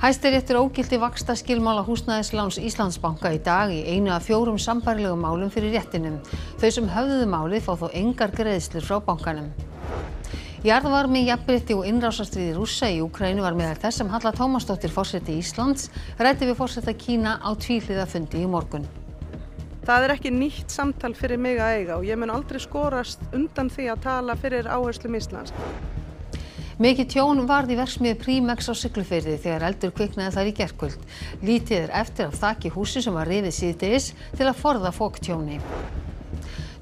Hæstiréttur ógilti vaxtaskilmála húsnæðisláns Íslandsbanka í dag í einu af 4 sambærilegum málum fyrir réttinum. Þau sem höfðuðu málið fá þó engar greiðslur frá bankanum. Jarðvarmi, jafnrétti og innrásarstríði Rússa í Úkraínu var meðal þess sem Halla Tómasdóttir forseti Íslands ræddi við forseta Kína á tvíhliða fundi í morgun. Það ekki nýtt samtal fyrir mig að eiga og ég mun aldrei skorast undan því að tala fyrir áherslum Íslands. Mikið tjón varð í verksmiðju Prímex á Siglufirði þegar eldur kviknaði þar í gærkvöld. Lítið eftir af þaki húsi sem var rifið síðdegis til að forða foktjóni.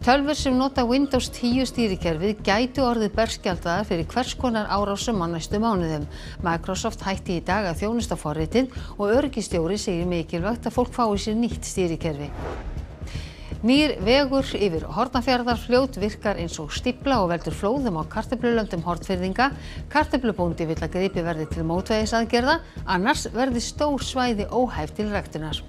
Tölvur sem nota Windows 10 stýrikerfið gætu orðið berskjaldaðar fyrir hvers konar árásum á næstu mánuðum. Microsoft hætti í dag að þjónusta forritið og öryggistjóri segir mikilvægt að fólk fái sér nýtt stýrikerfi. Nýr vegur yfir Hornafjarðarfljót virkar eins og stífla og veldur flóðum á kartöflulöndum Hornfirðinga. Kartöflubóndi vill að gripið verði til mótvægisaðgerða, annars verði stór svæði óhæf til ræktunar.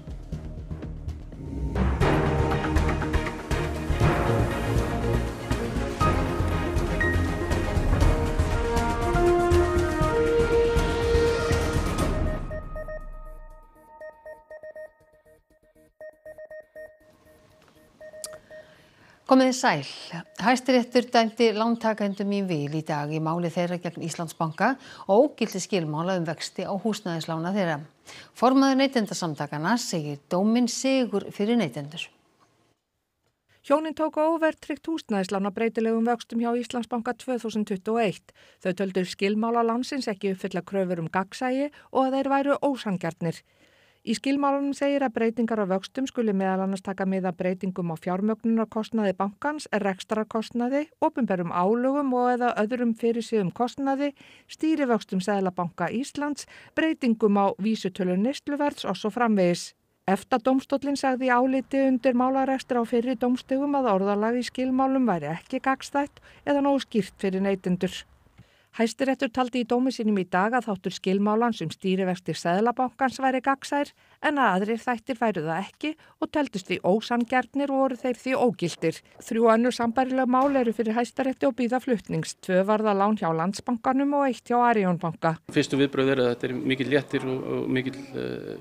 Komiði sæl. Hæstiréttur dæmdi lántakendum í vil í dag í máli þeirra gegn Íslandsbanka og ógilti skilmála vexti á húsnæðislána þeirra. Formaður Neytendasamtakanna segir dóminn sigur fyrir neytendur. Hjónin tóku óverðtryggt húsnæðislán á breytilegum vöxtum hjá Íslandsbanka 2021. Þau töldu skilmála lánsins ekki uppfylla kröfur gagnsæi og að þeir væru ósanngjarnir. Í skilmálunum segir að breytingar á vöxtum skuli meðal annars taka mið af breytingum á fjármögnunarkostnaði bankans, rekstrarkostnaði, opinberum álögum og eða öðrum fyrirséðum kostnaði, stýrivöxtum Seðlabanka Íslands, breytingum á vísitölu neysluverðs og svo framvegis. EFTA-dómstóllinn sagði í áliti undir málarekstri á fyrri dómstigum að orðalag í skilmálum væri ekki gagnstætt eða nógu skýrt fyrir neytendur. Hæstiréttur taldi í dómi sínum í dag að þáttur skilmálans stýrivexti Seðlabankans væri gagnsær en að aðrir þættir væru það ekki og teldust því ósanngjarnir og voru þeir því ógiltir. 3 önnur sambærileg mál eru fyrir Hæstarétti og bíða flutnings. 2 varða lán hjá Landsbankanum og 1 hjá Arion banka. Fyrstu viðbrögð að þetta mikill léttir og mikill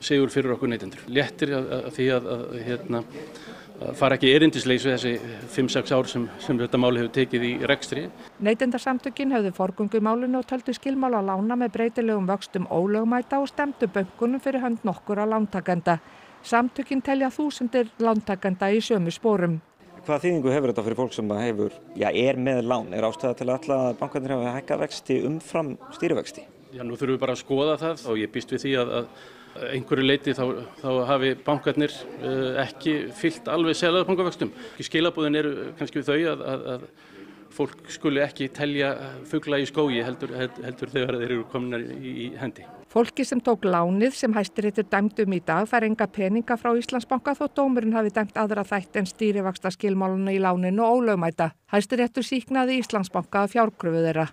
sigur fyrir okkur neytendur. Léttir að því að fara ekki erindisleysu þessi 5-6 ár sem þetta mál hefur tekið í rekstri. Neytendasamtökin höfðu forgöngu í málinu og töldu skilmála lána með breytilegum vöxtum ólögmæta og stemdu bönkunum fyrir hönd nokkurra lántakenda. Samtökin telja þúsundir lántakenda í sömu sporum. Hvaða þýðingu hefur þetta fyrir fólk sem er með lán? Er ástæða til að bankarnir hafa hækkað vexti umfram stýrivexti? Já, nú þurfum við bara að skoða það og ég býst við því að einhverju leyti þá hafi bankarnir ekki fylgt alveg seðlabankavöxtum. Skilaboðin eru kannski þau að fólk skuli ekki telja fugla í skógi heldur þegar þeir eru komnir í hendi. Fólki sem tók lánið sem Hæstiréttur dæmdi í dag fær enga peninga frá Íslandsbanka þó dómurinn hafi dæmt aðra þætti en stýrivaxtaskilmálana í láninu og ólögmæta. Hæstiréttur sýknaði Íslandsbanka af fjárkröfu þeirra.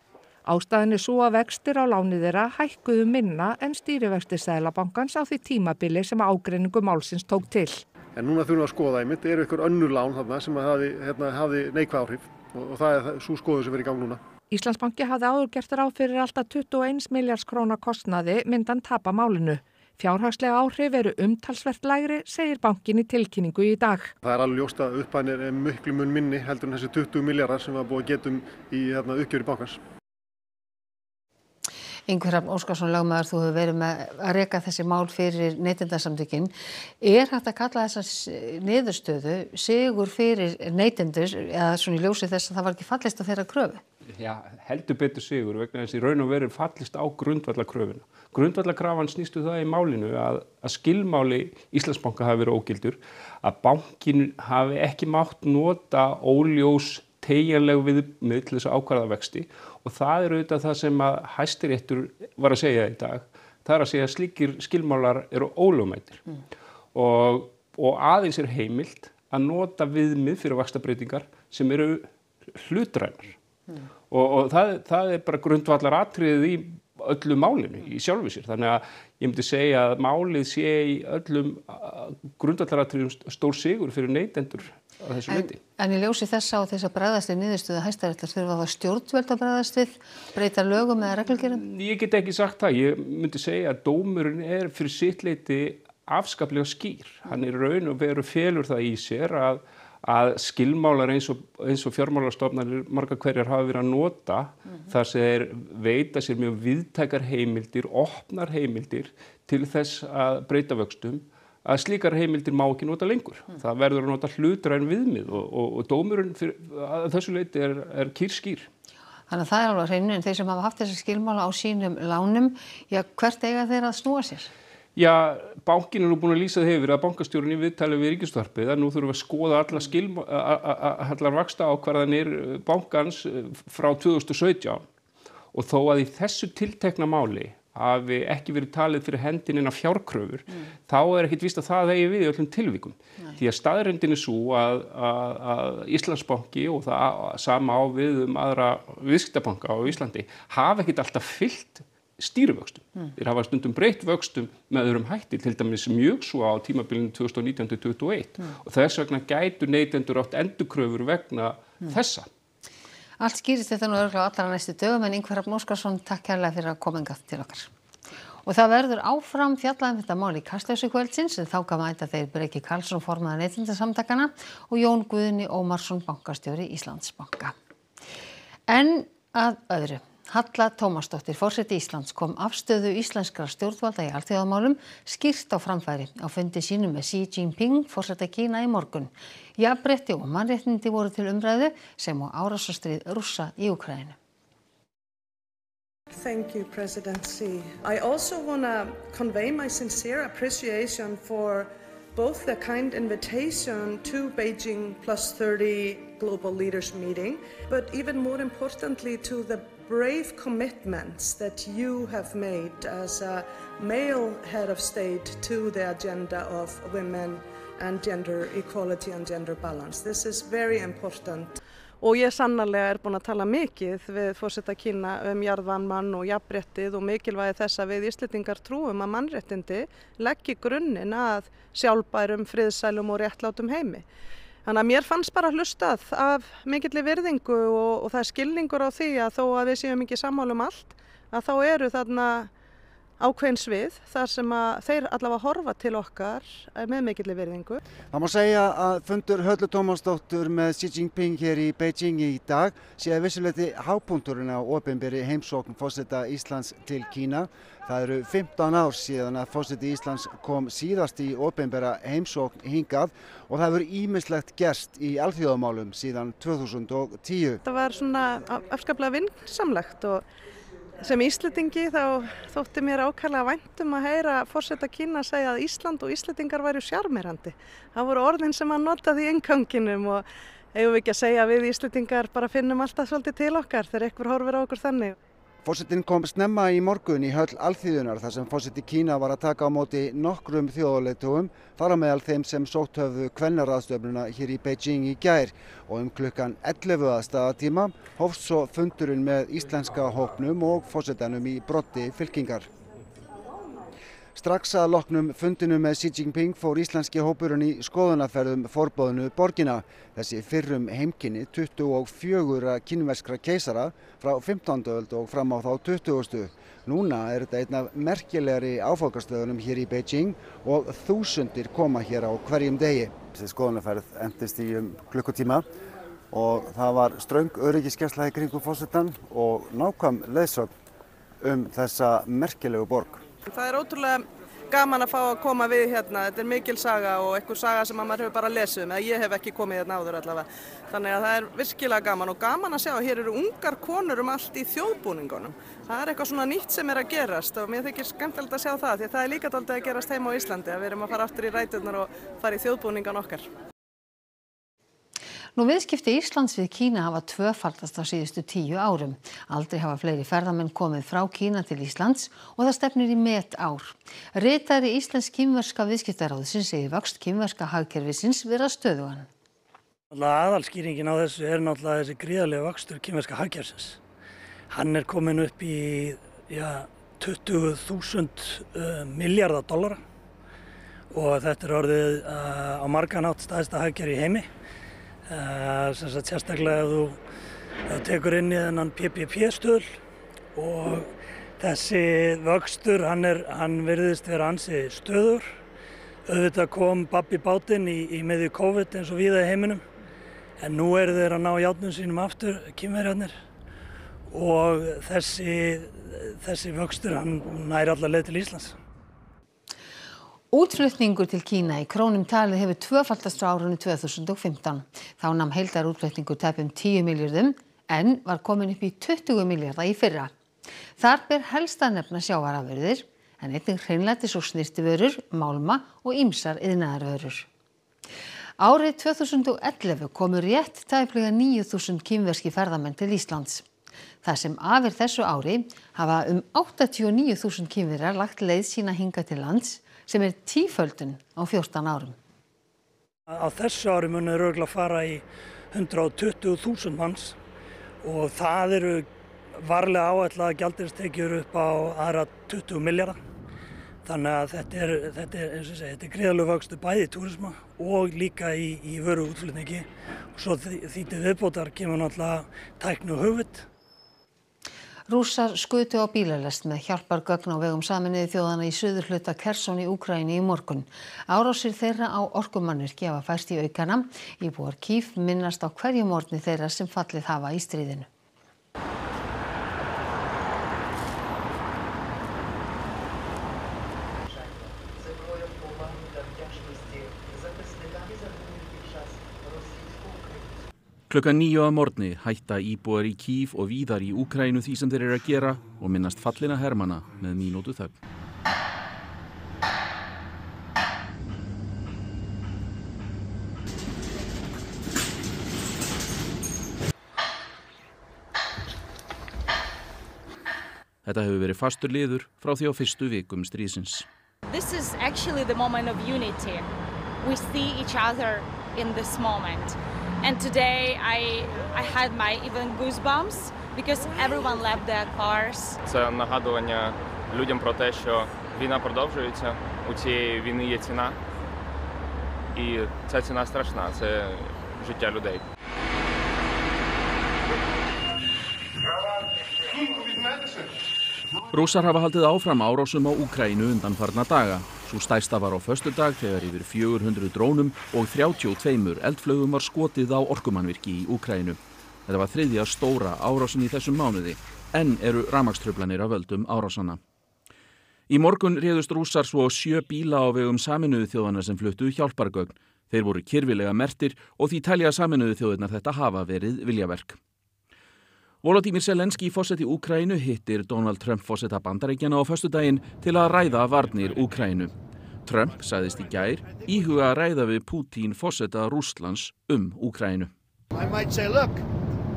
Ástæðan sú að vextir á lánið þeirra hækkuðu minna en stýrivextir Seðlabankans á því tímabili sem ágreiningu málsins tók til. En núna þurfum við að skoða eru ykkur önnur lán þarna sem hafði neikvæð áhrif og það sú skoðun sem í gang núna. Íslandsbanki hafði áður gert ráð fyrir alltaf 21 milljarðs króna kostnaði myndan tapa málinu. Fjárhagslega áhrif eru umtalsvert lægri, segir bankinn í tilkynningu í dag. Það alveg ljóst að upphæðin miklu mun minni heldur en þessi 20 milljarðar sem var búið að getum í uppgjöri bankans. Ingvi Hrafn Óskarsson lögmaður, þú hefur verið með að reka þessi mál fyrir Neytendasamtökin. Hægt að kalla þessa niðurstöðu sigur fyrir neytendur eða svona í ljósi þess að það var ekki fallist á þeirra kröfu? Já, heldur betur sigur vegna þess í raun og veru fallist á grundvallarkröfuna. Grundvallarkrafan snýstu það í málinu að skilmáli Íslandsbanka hafi verið ógildur, að bankinn hafi ekki mátt nota óljós teygjanleg viðmið til þess að ákvarða vexti og það auðvitað það sem að Hæstiréttur var að segja í dag. Það að segja að slíkir skilmálar eru ólögmætir og aðeins heimilt að nota viðmið fyrir vaxtabreytingar sem eru hlutrænar. Og það bara grundvallaratriðið í öllu málinu í sjálfu sér. Þannig að ég myndi segja að málið sé í öllum grundvallaratriðum stór sigur fyrir neytendur á þessu leyti. En í ljósi þessa og þess að bregðast við niðurstöðu Hæstaréttar þurfa það stjórnvöld að bregðast við, breyta lögum eða reglugerðum? Ég get ekki sagt það. Ég myndi segja að dómurinn fyrir sitt leyti afskaplega skýr. Hann raun og veru felur það í sér að skilmálar eins og fjármálastofnanir margar hverjar hafa verið að nota þar sem þeir veita sér mjög víðtækar heimildir, opnar heimildir til þess að breyta vöxtum, að slíkar heimildir má ekki nota lengur. Það verður að nota hlutræn viðmið og dómurinn að þessu leyti er kýrskýr. Þannig að það alveg á hreinu, en þeir sem hafa haft þessa skilmála á sínum lánum, hvert eiga þeir að snúa sér? Já, bankinn nú búin að lýsa hefur að bankastjórinn í viðtali við Ríkisútvarpið að nú þurfum við að skoða allar vaxtaákvarðanir bankans frá 2017 og þó að í þessu tiltekna máli hafi ekki verið talið fyrir hendin inn á fjárkröfur, þá ekkert víst að það eigi við í öllum tilvikum. Því að staðreyndin er sú að Íslandsbanki og það sama á við aðra viðskiptabanka á Íslandi hafa ekkert alltaf fylgt stýrivöxtum. Þeir hafa stundum breytt vöxtum með öðrum hætti, til dæmis mjög svo á tímabilinu 2019-2021 og þess vegna gætu neytendur átt endurkröfur vegna þessa. Allt skýrist þetta nú örugglega á allra næstu dögum, en Ingvar Hrafn Óskarsson, takk kærlega fyrir að koma hingað til okkar. Og það verður áfram fjallað þetta mál í Kastljósi kvöldsins, en þá mæta þeir Breki Karlsson, formaður Neytendasamtakanna, og Jón Guðni Ómarsson, bankastjóri Íslandsbanka. En að öðru. Halla Tómasdóttir, forseti Íslands, kom afstöðu íslenskra stjórnvalda í alþjóðamálum skýrt á framfæri á fundi sínum með Xi Jinping, forseta Kína í morgun. Jafnrétti og mannréttindi voru til umræðu sem og árásarstríð Rússa í Úkraínu. Thank you, President Xi. I also want to convey my sincere appreciation for both the kind invitation to Beijing +30 Global Leaders Meeting, but even more importantly to the brave commitments that you have made as a male head of state to the agenda of women and gender equality and gender balance. This is very important. Og ég sannarlega búin að tala mikið við forseta Kína jarðvanmann og jafnréttið og mikilvægi þess að við Íslendingar trúum að mannréttindi leggi grunninn að sjálfbærum, friðsælum og réttlátum heimi. Þannig að mér fannst bara hlustað af mikilli virðingu og það er skilningur á því að þó að við séum ekki sammála um allt, að þá eru þarna ákveðin svið þar sem að þeir allavega horfa til okkar með mikilli virðingu. Það má segja að fundur Höllu Tómasdóttur með Xi Jinping hér í Beijing í dag sé að vissuleyti hápunkturinn á opinberi heimsókn forseta Íslands til Kína. Það eru 15 ár síðan að forseti Íslands kom síðast í opinbera heimsókn hingað og það hefur ýmislegt gerst í alþjóðamálum síðan 2010. Það var svona afskaplega vinsamlegt og sem Íslendingi þá þótti mér ákaflega vænt að heyra forseta Kína segja að Ísland og Íslendingar væru sjarmerandi. Það voru orðin sem hann notaði í innganginum og eigum við ekki að segja að við Íslendingar bara finnum alltaf svolítið til okkar þegar einhver horfir á okkur þannig. Forsetinn kom snemma í morgun í höll alþýðunnar þar sem forseti Kína var að taka á móti nokkrum þjóðarleiðtogum, þar á meðal þeim sem sótt höfðu kvennaráðstefnuna hér í Beijing í gær og klukkan 11 að staðartíma hófst svo fundurinn með íslenska hópnum og forsetanum í broddi fylkingar. Strax að loknum fundinum með Xi Jinping fór íslenski hópurinn í skoðunarferðum forboðnu borgina. Þessi fyrrum heimkynni 24 kínverskra keisara frá 15. öld og fram á þá 20. Núna þetta einn af merkilegri áfangastöðunum hér í Beijing og þúsundir koma hér á hverjum degi. Þessi skoðunarferð endist í klukkutíma og það var ströng öryggisgæsla í kringum forsetann og nákvæm leiðsögn þessa merkilegu borg. Það er ótrúlega gaman að fá að koma við hérna, þetta er mikil saga og einhver saga sem maður hefur bara lesið eða ég hef ekki komið hérna áður allavega. Þannig að það er virkilega gaman og gaman að sjá að hér eru ungar konur allt í þjóðbúningunum. Það er eitthvað svona nýtt sem að gerast og mér þykir skemmtilegt að sjá það því að það er líka dálítið að gerast heima á Íslandi að við erum að fara aftur í ræturnar og fara í þjóðbúningan okkar. Nú viðskipti Íslands við Kína hafa tvöfaldast á síðustu 10 árum. Aldrei hafa fleiri ferðamenn komið frá Kína til Íslands og það stefnir í metár. Ritari Íslensk-kínverska viðskiptaráðsins segir vöxt kínverska hagkerfisins vera stöðugan. Aðalskýringin á þessu náttúrulega þessi gríðarlega vöxtur kínverska hagkerfisins. Hann komin upp í 20.000 milljarða dollara og þetta orðið á margan hátt stærsta hagkerfi í heimi. Sérstaklega ef þú tekur inn í þennan PPP-stuðul og þessi vöxtur, hann virðist vera ansi stöðugur. Auðvitað kom babb í bátinn í miðju COVID eins og víða í heiminum, en nú eru þeir að ná járnum sínum aftur, Kínverjarnir, og þessi vöxtur, hann nær alla leið til Íslands. Útflutningur til Kína í krónum talið hefur tvöfaldast frá árinu 2015. Þá nam heildarútflutningur tæpum 10 milljörðum en var komin upp í 20 milljarða í fyrra. Þar ber helst að nefna sjávarafurðir en einnig hreinlætis- og snyrtivörur, málma og ýmsar iðnaðarvörur. Árið 2011 komu rétt tæplega 9.000 kínverskir ferðamenn til Íslands. Það sem af þessu ári hafa 89.000 Kínverjar lagt leið sína hingað til lands, sem tíföldun á 14 árum. Á þessu ári munu þeir örugglega fara í 120.000 manns og það eru varlega áætlaðar gjaldeyristekjur upp á aðra 20 milljarða. Þannig að þetta er gríðarlegur vöxtur bæði í túrisma og líka í vöruútflutningi. Og svo því til viðbótar kemur náttúrulega tækni og hugvit. Rússar skutu á bílalest með hjálpargögn á vegum Sameinuðu þjóðanna í suðurhluta Kherson í Úkraínu í morgun. Árásir þeirra á orkumannvirki hafa færst í aukana. Íbúar Kyiv minnast á hverjum morgni þeirra sem fallið hafa í stríðinu. Klukkan 9 að morgni hætta íbúar í Kyiv og víðar í Úkraínu því sem þeir eru að gera og minnast fallinna hermanna með mínútu þögn. Þetta hefur verið fastur liður frá því á fyrstu vikum stríðsins. This is actually the moment of unity. We see each other in this moment. And today I had my even goosebumps because everyone left their cars. Це нагадування людям про те, що війна продовжується, у цієї війни є ціна. І ця ціна страшна, це життя людей. Rússar hafa haldið áfram árásum á Úkraínu undanfarna daga. Sú stærsta var á föstudag þegar yfir 400 drónum og 32 eldflaugum var skotið á orkumannvirki í Úkraínu. Þetta var þriðja stóra árásin í þessum mánuði, en eru rafmagnstruflanir af völdum árásanna. Í morgun réðust Rússar svo 7 bíla á vegum Sameinuðu þjóðanna sem fluttu hjálpargögn. Þeir voru kyrfilega merktir og því telja Sameinuðu þjóðirnar þetta hafa verið viljaverk. Volodymyr Zelenský forseti Úkraínu hittir Donald Trump forseta Bandaríkjanna á föstudaginn til að ræða varnir Úkraínu. Trump sagðist í gær íhuga að ræða við Putin forseta Rússlands Úkraínu. I might say, look,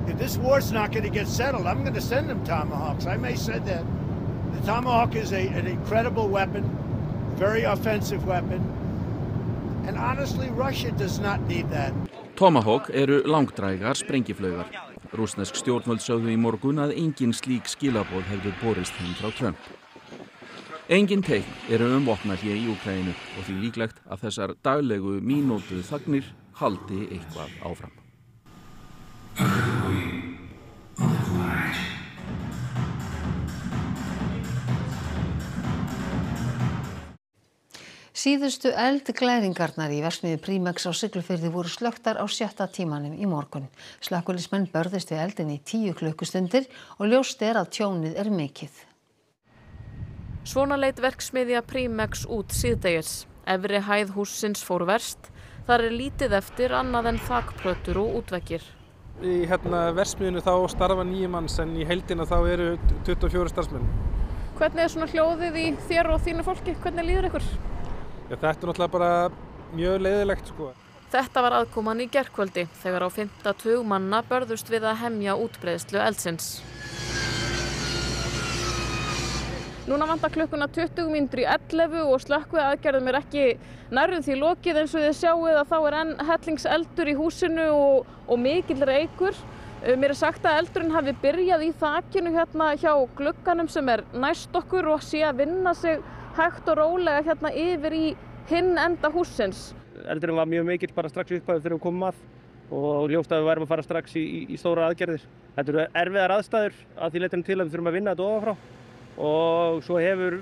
if this war's not going to get settled, I'm going to send them Tomahawks. I may say that. The Tomahawk is an incredible weapon, very offensive weapon, and honestly, Russia does not need that. Tomahawk eru langdrægar sprengiflaugar. Rússnesk stjórnvöld sögðu í morgun að engin slík skilaboð hefðu borist heim frá Trump. Engin teikn eru vopnahlé í Úkraínu og því líklegt að þessar daglegu mínútu þagnir haldi eitthvað áfram. Síðustu eldglæringarnar í verksmiðju Primex á Siglufirði voru slökktar á 6. tímanum í morgun. Slökkviliðsmenn börðust við eldinn í 10 klukkustundir og ljóst að tjónið mikið. Svona leit verksmiðja Primex út síðdegis. Efri hæð hússins fór verst. Þar lítið eftir annað en þakplötur og útveggir. Í verksmiðjunni þá starfa 9 manns en í heildina þá eru 24 starfsmenn. Hvernig svona hljóðið í þér og þínu fólki? Hvernig líður ykkur? Þetta er náttúrulega bara mjög leiðilegt sko. Þetta var aðkoman í gærkvöldi þegar á 5. tug manna börðust við að hemja útbreiðslu eldsins. Núna vantar klukkuna 20 mínútur í 11 og slökkviaðgerðum ekki nærri því lokið eins og þið sjáið að þá enn hellingseldur í húsinu og mikill reykur. Mér sagt að eldurinn hafi byrjað í þakinu hérna hjá glugganum sem næst okkur og sé að vinna sig hægt og rólega hérna yfir í hinn enda hússins. Eldurinn var mjög mikill bara strax upphæðu þegar við komum að og ljóst að við værum að fara strax í stóra aðgerðir. Þetta eru erfiðar aðstæður að því leytinu til að við þurfum að vinna þetta ofan frá og svo hefur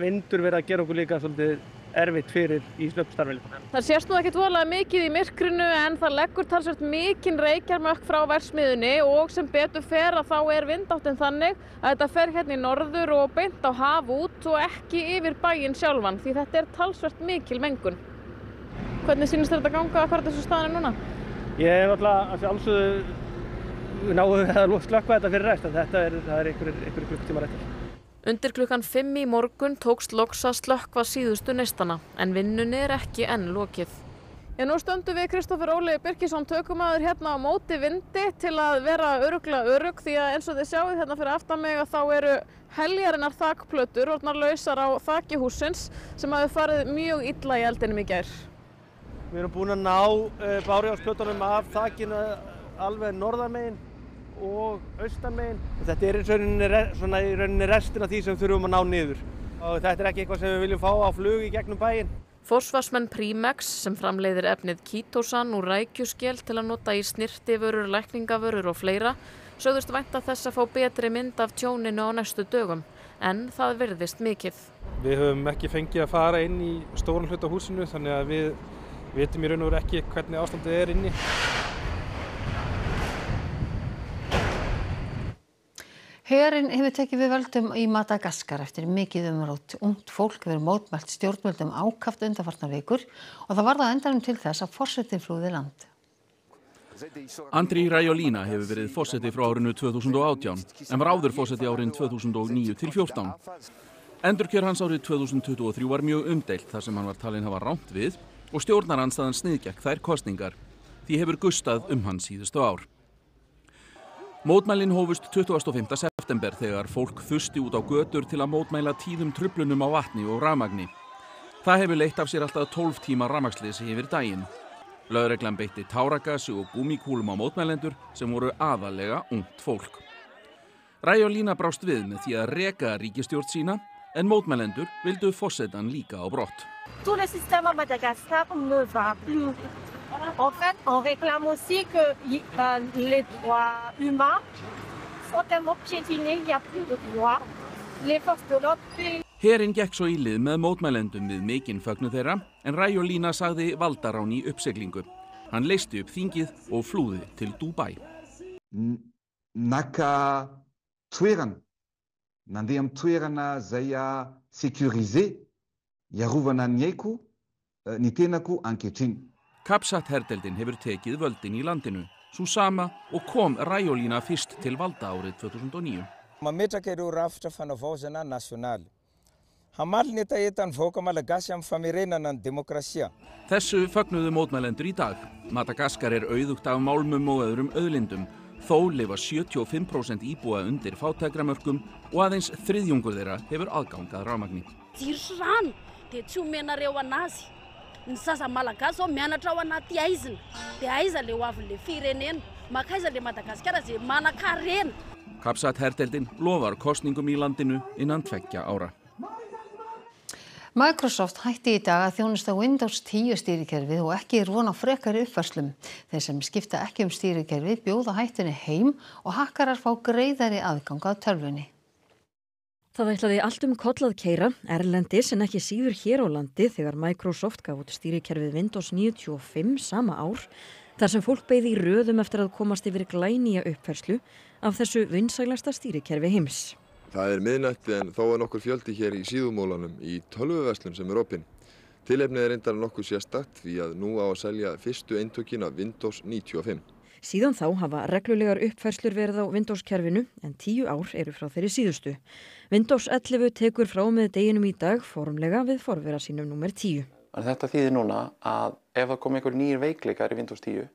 vindur verið að gera okkur líka svolítið erfitt fyrir í slökkvistarfinu. Það sést nú ekkert voðalega mikið í myrkrinu en það leggur talsvert mikinn reykjarmökk frá verksmiðjunni og sem betur fer að þá vindáttin þannig að þetta fer hérna í norður og beint á haf út og ekki yfir bæinn sjálfan því þetta talsvert mikil mengun. Hvernig sýnist þér þetta ganga akkurat þessu staðinu núna? Ég hef náttúrulega að sjálfsögðu náðu að slökkva þetta fyrir rest en það einhverjir klukkutímar eftir. Undir klukkan 5 í morgun tókst loks að slökkva síðustu neistana en vinnunni ekki enn lokið. Nú stöndum við Kristófer Óli Birkisson tökumaður hérna á móti vindi til að vera örugglega örugg því að eins og þið sjáið hérna fyrir aftan mig að þá eru heljarinnar þakplötur orðnar lausar á þaki hússins sem hafi farið mjög illa í eldinum í gær. Við erum búin að ná bárujárnsplötunum af þakinu alveg norðanmegin og austanmegin. Þetta í rauninni restin af því sem þurfum að ná niður. Og þetta ekki eitthvað sem við viljum fá á flug í gegnum bæinn. Forsvarsmenn Primex sem framleiðir efnið kítósan úr rækjuskel til að nota í snyrtivörur, lækningavörur og fleira, sögðust vænta þess að fá betri mynd af tjóninu á næstu dögum, en það virðist mikið. Við höfum ekki fengið að fara inn í stóran hluta húsinu þannig að við vitum í raun og veru ekki hvernig ástandið inni. Herinn hefur tekið við völdum í Madagaskar eftir mikið umrót. Ungt fólk hefur mótmælt stjórnvöldum ákaft undanfarnar vikur og það varð á endanum til þess að forsetinn flúði land. Andry Rajoelina hefur verið forseti frá árinu 2018 en var áður forseti árin 2009 til 14. Endurkjör hans árið 2023 var mjög umdeilt þar sem hann var talinn hafa rangt við og stjórnarandstaðan sniðgekk þær kosningar. Því hefur gustað hann síðustu ár. Mótmælin hófust 25. september þegar fólk þusti út á götur til að mótmæla tíðum truflunum á vatni og rafmagni. Það hefur leitt af sér alltaf 12 tíma rafmagnsleysi yfir daginn. Lögreglan beitti táragasi og gúmmíkúlum á mótmælendur sem voru aðallega ungt fólk. Rajoelina brást við með því að reka ríkisstjórn sína en mótmælendur vildu forsetann líka á brott. Tout le système à Madagascar ne va plus. En fait, on réclame aussi que les droits humains sont tellement piétinés, il n'y a plus de droits. Les forces de l'ordre. Herinn gekk svo í lið með mótmælendum við mikinn fögnuð þeirra en Rajoelina sagði valdarán í uppsiglingu. Hann leysti upp þingið og flúði til Dubai. Naka toerana, nandeha amin'ny toerana izay sécurisé, iarovana ny aiko, ny tenako ankehitriny. Kapsat-herdeildin hefur tekið völdin í landinu, svo sama og kom Rajoelina fyrst til valda árið 2009. Mametraka ireo rafitra fanavaozana nasionaly. Hamaly ny etaentan'ny vahoaka malagasy amin'ny famerenana ny demokrasia. Þessu fögnuðu mótmælendur í dag. Madagaskar auðugt af málmum og öðrum auðlindum. Þó lifa 75% íbúa undir fátækramörkum og aðeins þriðjungur þeirra hefur aðgang að rafmagni. Rano dia tsy omenareo anazy. Ny sasa malagasy ao mianatra ao anaty aizina. Dia aiza le hoavin'le firenena. Makaiza le Madagaskara izay manan-karena. Kapsat-herdeildin lofar kosningum í landinu innan 2 ára. Microsoft hætti í dag að þjónusta Windows 10 stýrikerfið og ekki von á frekari uppfærslum. Þeir sem skipta ekki stýrikerfið bjóða hættunni heim og hakkarar fá greiðari aðgang að tölvunni. Það ætlaði allt koll að keyra erlendis en ekki síður hér á landi þegar Microsoft gaf út stýrikerfið Windows 95 sama ár, þar sem fólk beið í röðum eftir að komast yfir glænýja uppfærslu af þessu vinsælasta stýrikerfi heims. Það miðnætti en þó nokkur fjöldi hér í síðumólanum í tölvuverslun sem opin. Tilefnið reyndar nokkuð sérstakt því að nú á að selja fyrstu eintökin af Windows 95. Síðan þá hafa reglulegar uppfærslur verið á Windows-kerfinu en 10 ár eru frá þeirri síðustu. Windows 11 tekur frá með deginum í dag formlega við forvera sínum númer 10. Þetta þýðir núna að ef það kom einhver nýjir veikleikar í Windows 10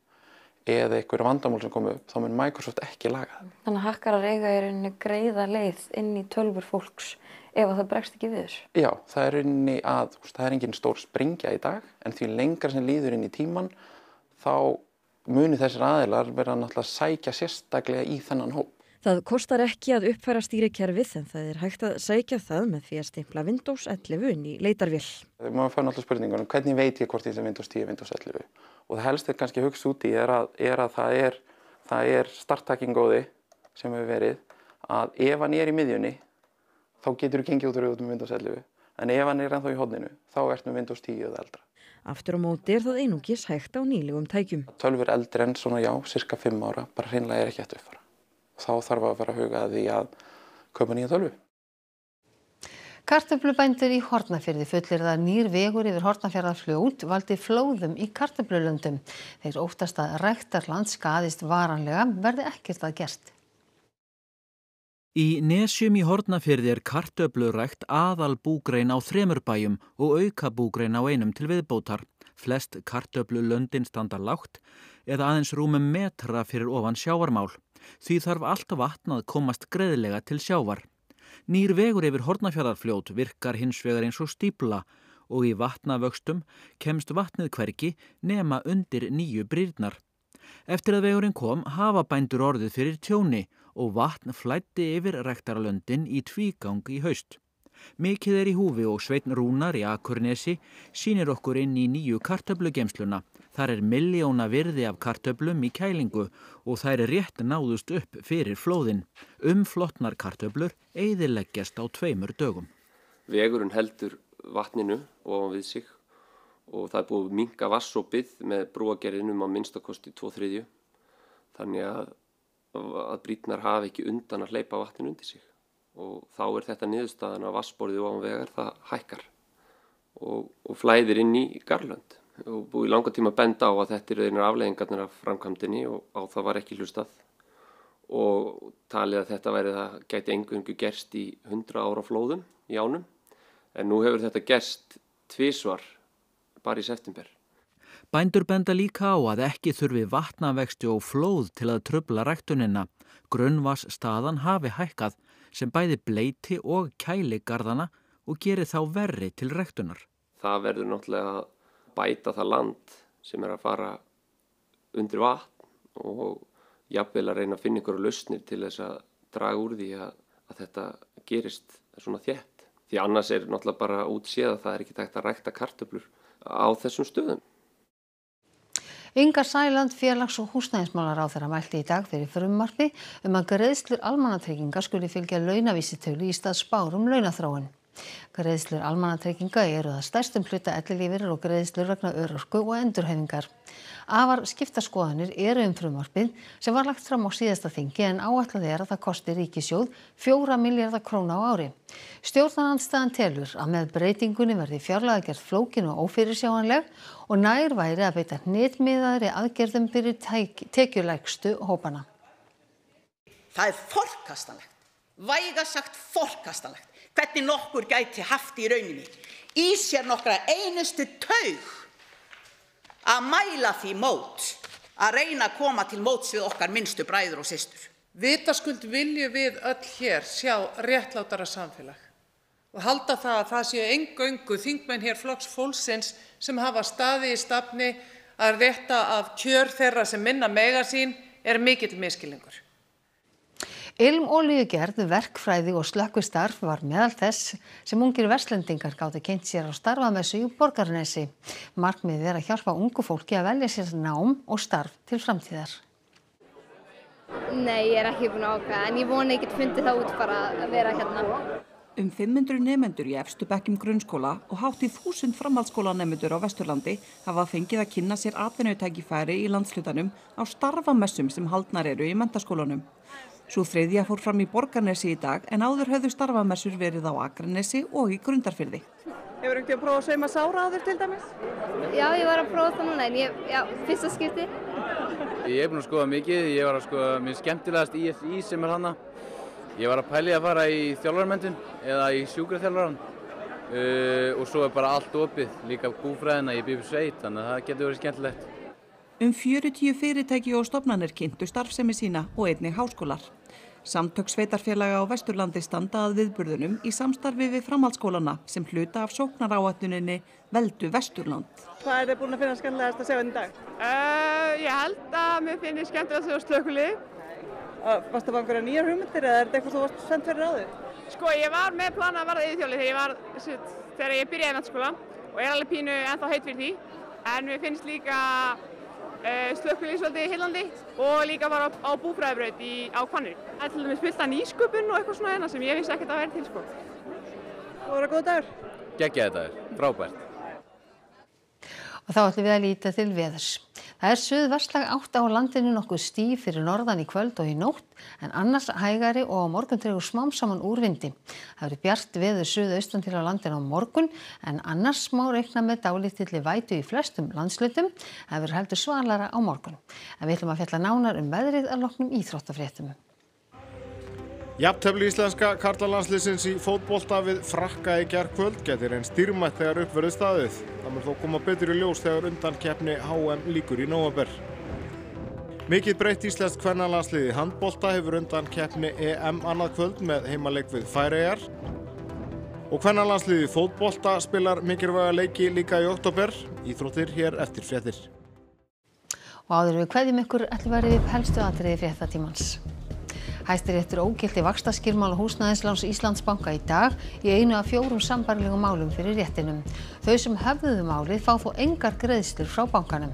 eða einhver vandamál sem kom upp, þá mun Microsoft ekki laga það. Þannig að hakkarar eiga í rauninni greiða leið inn í tölvur fólks ef það bregst ekki við þessu? Já, það rauninni að það engin stór sprengja í dag, en því lengra sem líður inn í tíman, þá muni þessir aðilar vera náttúrulega að sækja sérstaklega í þennan hóp. Það kostar ekki að uppfæra stýrikerfið en það hægt að sækja það með því að stimpla Windows 11 inn í leitarvél. Maður fær náttúrulega spurningunum, hvernig veit ég hvort ég er Windows 10, Windows 11? Og það helst kannski hugsa út í að það er starttakking góði sem hefur verið að ef hann í miðjunni þá getur þú gengið út með Windows 11 en ef hann ennþá í horninu þá ertu með Windows 10 eða eldra. Aftur á móti það einungis hægt á nýlegum tækjum. Tölvur eldri en svona cirka 5 ára bara hreinlega ekki hægt að uppfæra. Þá þarf að fara að huga að því að kaupa nýja tölvu. Kartöflubændur í Hornafirði fullyrða að nýr vegur yfir Hornafjarðarfljót valdi flóðum í kartöflulöndum. Þeir óttast að ræktarland skaðist varanlega verði ekkert að gert. Í Nesjum í Hornafirði kartöflurækt aðalbúgrein á 3 bæjum og aukabúgrein á 1 til viðbótar. Flest kartöflulöndin standa lágt eða aðeins rúmum metra fyrir ofan sjávarmál. Því þarf allt vatn að komast greiðlega til sjávar. Nýr vegur yfir Hornafjarðarfljót virkar hins vegar eins og stífla og í vatnavöxtum kemst vatnið hvergi nema undir 9 brýrnar. Eftir að vegurinn kom hafa bændur orðið fyrir tjóni og vatn flæddi yfir ræktarlöndin í tvígang í haust. Mikið í húfi og Sveinn Rúnar í Akurnesi sýnir okkur inn í nýju kartöflugeymsluna. Þar milljóna virði af kartöflum í kælingu og þær rétt náðust upp fyrir flóðin. Flotnar kartöflur eyðileggjast á 2 dögum. Vegurinn heldur vatninu ofan við sig og það búið minnka vatnsopið með brúagerðinum að minnstakosti 2/3. Þannig að brýrnar hafi ekki undan að hleypa vatninu undir sig. Og þá þetta niðurstaðan að vatnsborðið ofan vegar það hækkar og flæðir inn í garðlönd. Og búið í langa tíma að benda á að þetta einar afleiðingarnar af framkvæmdinni og á það var ekki hlustað og talið að þetta gæti eingöngu gerst í 100 ára flóðum í ánum en nú hefur þetta gerst 2 svar bara í september. Bændur benda líka á að ekki þurfi vatnavexti og flóð til að trufla ræktunina. Grunnvatnsstaðan hafi hækkað sem bæði bleiti og kæli garðana og geri þá verri til ræktunar. Það verður náttúrulega að bæta það land sem að fara undir vatn og jafnvel að reyna að finna ykkur lausnir til þess að draga úr því að þetta gerist svona þétt. Því annars náttúrulega bara útséð að það ekki hægt að rækta kartöflur á þessum stöðum. Inga Sæland félags- og húsnæðismálaráðherra mælti í dag fyrir frumvarpi að greiðslur almannatrygginga skuli fylgja launavísitölu í stað spár launaþróun. Greiðslur almannatrygginga eru það stærstum hluta ellilífeyrir og greiðslur vegna örorku og endurhæfingar. Afar skiptar skoðanir eru frumvarpið sem var lagt fram á síðasta þingi en áætlað að það kosti ríkissjóð 4 milljarða króna á ári. Stjórnarandstaðan telur að með breytingunni verði fjárlagagerð flókin og ófyrirsjáanleg og nær væri að beita hnitmiðaðri aðgerðum fyrir tekjulægstu hópana. Það forkastanlegt, vægast sagt forkastanlegt, hvernig nokkur gæti haft í rauninni í sér nokkra einustu taug að mæla því mót að reyna að koma til móts við okkar minnstu bræður og systur. Vitaskuld viljum við öll hér sjá réttlátara samfélag og halda það að það séu eingöngu þingmenn hér Flokks fólksins sem hafa staðið í stafni að rétta af kjör þeirra sem minna mega sín mikill misskilningur. Ilmolíugerð, verkfræði og slökkvistarf var meðal þess sem ungir Vestlendingar gátu kynnt sér á starfamessu í Borgarnesi. Markmiðið að hjálpa ungu fólki að velja sér nám og starf til framtíðar. Nei, ég ekki búin að ákveða en ég vona ég get fundið það út bara að vera hérna. 500 nemendur í efstu bekkjum grunnskóla og hátt í 1000 framhaldsskólanemendur á Vesturlandi hafa fengið að kynna sér atvinnutækifæri í landshlutanum á starfamessum sem haldnar eru í menntaskólanum. Sú þriðja fór fram í Borgarnesi í dag en áður höfðu starfamessur verið á Akranesi og í Grundarfirði. Hefur ekki að prófa að sauma sára áður til dæmis? Já, ég var að prófa það núna en fyrsta skipti. Ég búin að skoða mikið, ég var að skoða minn skemmtilegast IFI sem hana. Ég var að pæli að fara í þjálfaramenntun eða í sjúkraþjálfaran og svo bara allt opið, líka búfræðina, ég býr sveit, þannig að það getur verið skemmtilegt. 40 fyrirtæki og stofnanir kynntu starfsemi sína og einnig háskólar. Samtök sveitarfélaga á Vesturlandi standa að viðburðunum í samstarfi við framhaldsskólana sem hluta af sóknaráætluninni Veldu Vesturland. Hvað þið búin að finna skemmtilegast að sjá í dag? Ég held að mér finnst skemmtilegt að slökkvilið. Varstu að fá einhverja nýjar hugmyndir eða er þetta eitthvað þú varst sent fyrir áður? Sko, ég var með plana að verða yfirþjóli þegar ég byrjaði í menntaskóla og er alveg pínu ennþá heit fyrir því. En mér finnst líka slökkvilið svolítið heillandi og líka bara á búfræðibraut á Hvanneyri. Það er til dæmis fullt af nýsköpun og eitthvað svona sem ég vissi ekkert að vera til, sko. Og var það góð dagur? Geggjaður dagur, frábært. Og þá ætlum við að líta til veðurs. Það er suðvestlæg átt á landinu nokkuð stíf fyrir norðan í kvöld og í nótt, en annars hægari og á morgun dregur smám saman úr vindi. Það verður bjart veður suðaustan til á landinu á morgun, en annars má reikna með dálítilli vætu í flestum landshlutum. Það verður heldur svalara á morgun. En við ætlum að fjalla nánar veðrið að loknum íþróttafréttum. Jafntefli íslenska karlalandsliðsins í fótbolta við Frakka í gærkvöld gæti reynst dýrmætt þegar upp verður staðið. Það mun þó koma betur í ljós þegar undankeppni HM lýkur í nóvember. Mikið breytt íslenskt kvennalandslið í handbolta hefur undankeppni EM annað kvöld með heimaleik við Færeyjar. Og kvennalandslið í fótbolta spilar mikilvæga leiki líka í október. Íþróttir hér eftir fréttir. Og áður við kveðjum ykkur ætlum við upp helstu atriði fréttatímans. Hæstiréttur ógilti vaxtaskilmála húsnæðisláns Íslandsbanka í dag í einu af 4 sambærilegum málum fyrir réttinum. Þau sem höfðuðu málið fá þó engar greiðslur frá bankanum.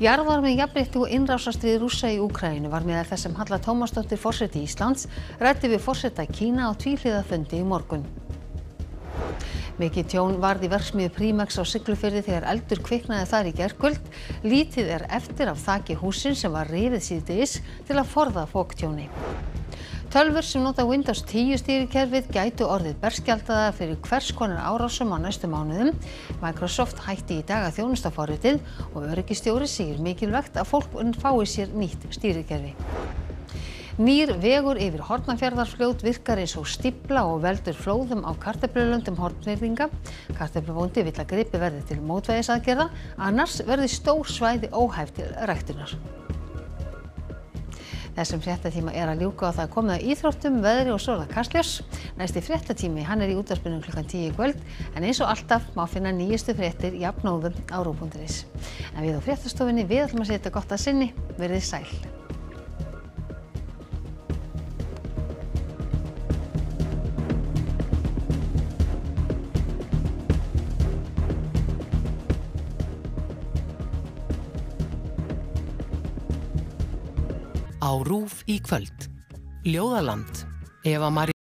Jarðvarmi, jafnrétti og innrásarstríð Rússa í Úkraínu var meðal þess sem Halla Tómasdóttir forseti Íslands ræddi við forseta Kína á tvíhliða fundi í morgun. Mikið tjón varð í verksmiðju Prímex á Siglufirði þegar eldur kviknaði þar í gærkvöld. Lítið er eftir af þaki hússins sem var rifið síðdegis til að forða foktjóni. Tölvur sem nota Windows 10 stýrikerfið gætu orðið berskjaldaðar fyrir hvers konar árásum á næstu mánuðum. Microsoft hætti í dag að þjónusta forritið og öryggisstjóri segir mikilvægt að fólk fái sér nýtt stýrikerfi. Nýr vegur yfir Hornafjarðarfljót virkar eins og stífla og veldur flóðum á kartöflulöndum Hornfirðinga. Kartöflubóndi vill að gripið verði til mótvægisaðgerða, annars verði stór svæði óhæf til ræktunar. Þessum fréttatíma er að ljúka og það er komið að íþróttum, veðri og svo er það Kastljós. Næsti fréttatími, hann er í útvarpinu klukkan 10 í kvöld, en eins og alltaf má finna nýjustu fréttir jafnóðum á RÚV.is. En við á fréttastofunni við ætlum að setja gott að sinni, verið sæl. Á RÚV í kvöld. Ljóðaland. Eva María